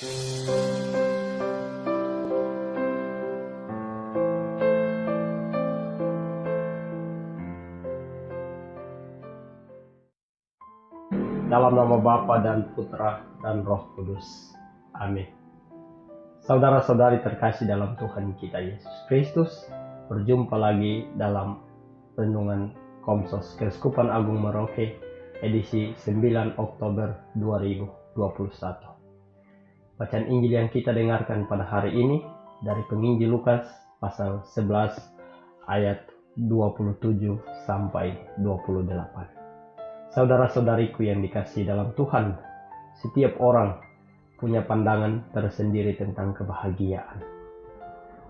Dalam nama Bapa dan Putra dan Roh Kudus. Amin. Saudara-saudari terkasih dalam Tuhan kita Yesus Kristus, berjumpa lagi dalam renungan Komsos Keuskupan Agung Merauke edisi 9 Oktober 2021. Bacaan Injil yang kita dengarkan pada hari ini dari penginjil Lukas pasal 11 ayat 27 sampai 28. Saudara-saudariku yang dikasihi dalam Tuhan, setiap orang punya pandangan tersendiri tentang kebahagiaan.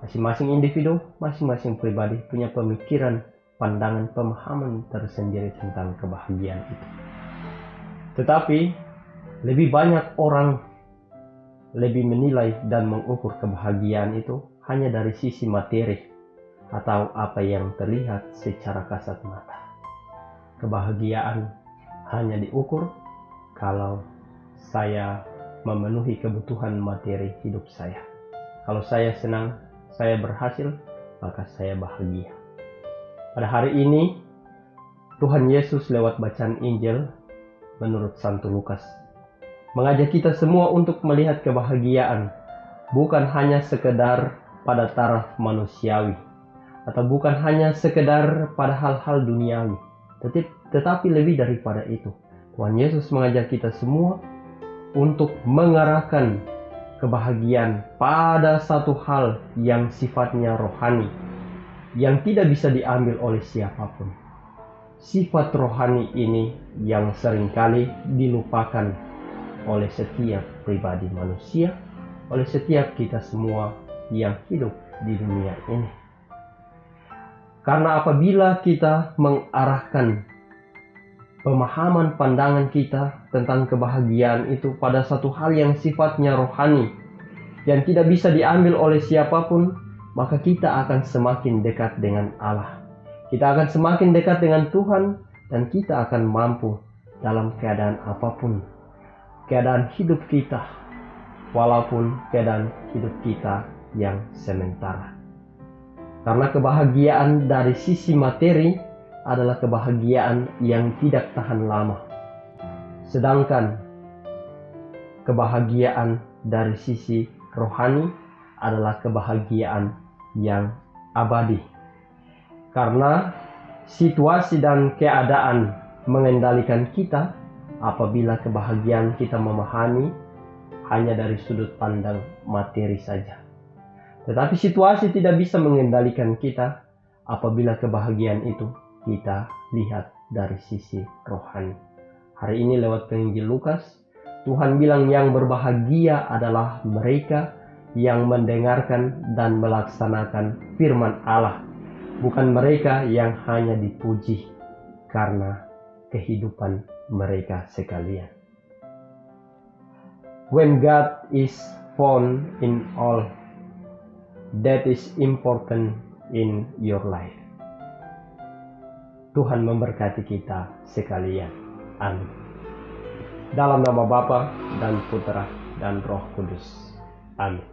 Masing-masing individu, masing-masing pribadi punya pemikiran, pandangan, pemahaman tersendiri tentang kebahagiaan itu. Tetapi, lebih banyak orang lebih menilai dan mengukur kebahagiaan itu hanya dari sisi materi atau apa yang terlihat secara kasat mata. Kebahagiaan hanya diukur kalau saya memenuhi kebutuhan materi hidup saya. Kalau saya senang, saya berhasil, maka saya bahagia. Pada hari ini, Tuhan Yesus lewat bacaan Injil menurut Santo Lukas mengajak kita semua untuk melihat kebahagiaan bukan hanya sekedar pada taraf manusiawi atau bukan hanya sekedar pada hal-hal duniawi, tetapi lebih daripada itu. Tuhan Yesus mengajak kita semua untuk mengarahkan kebahagiaan pada satu hal yang sifatnya rohani, yang tidak bisa diambil oleh siapapun. Sifat rohani ini yang seringkali dilupakan oleh setiap pribadi manusia, oleh setiap kita semua yang hidup di dunia ini. Karena apabila kita mengarahkan pemahaman pandangan kita tentang kebahagiaan itu pada satu hal yang sifatnya rohani, yang tidak bisa diambil oleh siapapun, maka kita akan semakin dekat dengan Allah. Kita akan semakin dekat dengan Tuhan, dan kita akan mampu dalam keadaan apapun, keadaan hidup kita, walaupun keadaan hidup kita yang sementara. Karena kebahagiaan dari sisi materi adalah kebahagiaan yang tidak tahan lama. Sedangkan kebahagiaan dari sisi rohani adalah kebahagiaan yang abadi. Karena situasi dan keadaan mengendalikan kita apabila kebahagiaan kita memahami hanya dari sudut pandang materi saja. Tetapi situasi tidak bisa mengendalikan kita apabila kebahagiaan itu kita lihat dari sisi rohani. Hari ini lewat penginjil Lukas, Tuhan bilang yang berbahagia adalah mereka yang mendengarkan dan melaksanakan firman Allah, bukan mereka yang hanya dipuji karena kehidupan mereka sekalian. When God is found in all that is important in your life. Tuhan memberkati kita sekalian. Amin. Dalam nama Bapa dan Putra dan Roh Kudus. Amin.